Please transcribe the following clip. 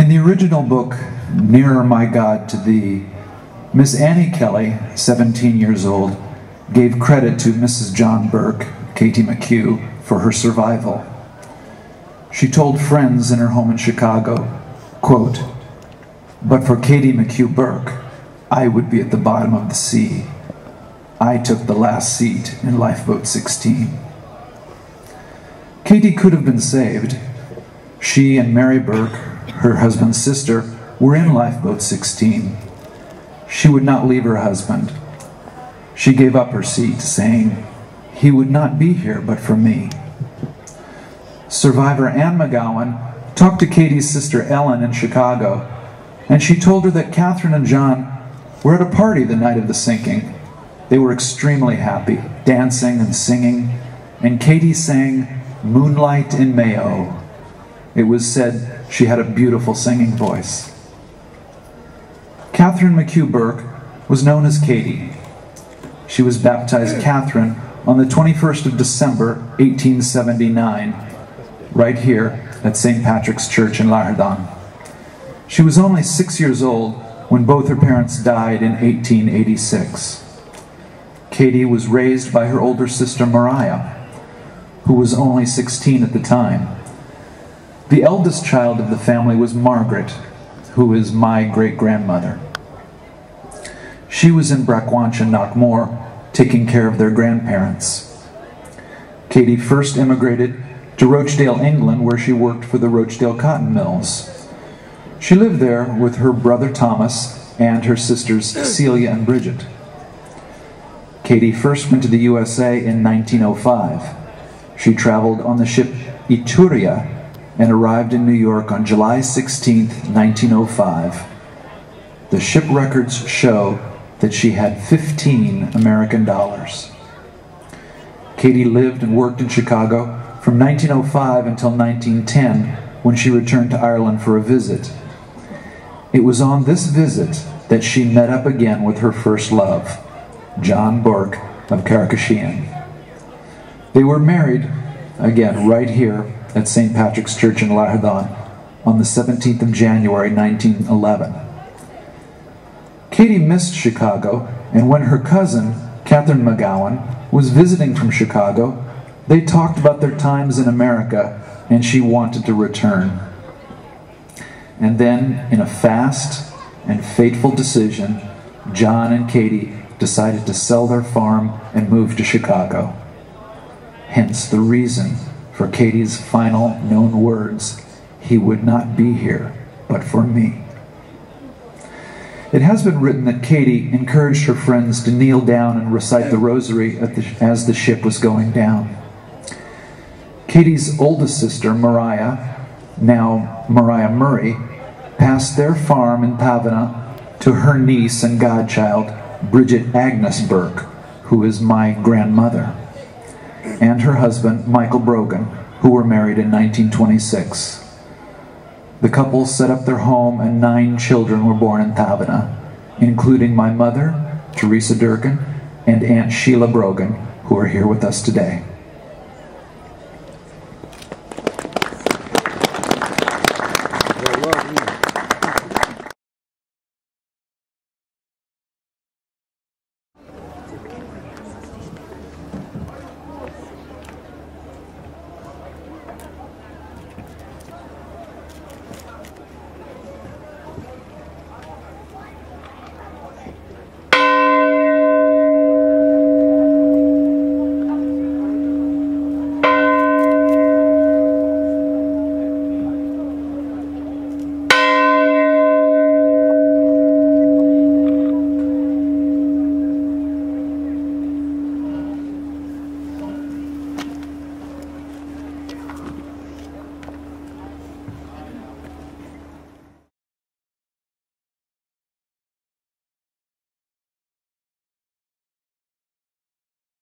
In the original book, Nearer My God to Thee, Miss Annie Kelly, 17 years old, gave credit to Mrs. John Bourke, Katie McHugh, for her survival. She told friends in her home in Chicago, quote, "But for Katie McHugh Bourke, I would be at the bottom of the sea. I took the last seat in Lifeboat 16. Katie could have been saved. She and Mary Bourke, her husband's sister, were in Lifeboat 16. She would not leave her husband. She gave up her seat, saying, "He would not be here but for me." Survivor Anne McGowan talked to Katie's sister Ellen in Chicago, and she told her that Catherine and John were at a party the night of the sinking. They were extremely happy, dancing and singing, and Katie sang "Moonlight in Mayo." It was said she had a beautiful singing voice. Catherine McHugh Bourke was known as Katie. She was baptized Catherine on the 21st of December, 1879, right here at St. Patrick's Church in Lahardane. She was only 6 years old when both her parents died in 1886. Katie was raised by her older sister Mariah, who was only 16 at the time. The eldest child of the family was Margaret, who is my great-grandmother. She was in Brackwanch and Knockmore, taking care of their grandparents. Katie first immigrated to Rochdale, England, where she worked for the Rochdale cotton mills. She lived there with her brother Thomas and her sisters Celia and Bridget. Katie first went to the USA in 1905. She traveled on the ship Etruria and arrived in New York on July 16, 1905. The ship records show that she had 15 American dollars. Katie lived and worked in Chicago from 1905 until 1910, when she returned to Ireland for a visit. It was on this visit that she met up again with her first love, John Bourke of Carrickashean. They were married, again right here at St. Patrick's Church in Lahardane on the 17th of January 1911. Katie missed Chicago, and when her cousin, Catherine McGowan, was visiting from Chicago, they talked about their times in America, and she wanted to return. And then, in a fast and fateful decision, John and Katie decided to sell their farm and move to Chicago. Hence the reason for Katie's final known words, "He would not be here but for me." It has been written that Katie encouraged her friends to kneel down and recite the rosary as the ship was going down. Katie's oldest sister, Mariah, now Mariah Murray, passed their farm in Pavana to her niece and godchild, Bridget Agnes Bourke, who is my grandmother, and her husband, Michael Brogan, who were married in 1926. The couple set up their home, and 9 children were born in Pavana, including my mother, Teresa Durkin, and Aunt Sheila Brogan, who are here with us today.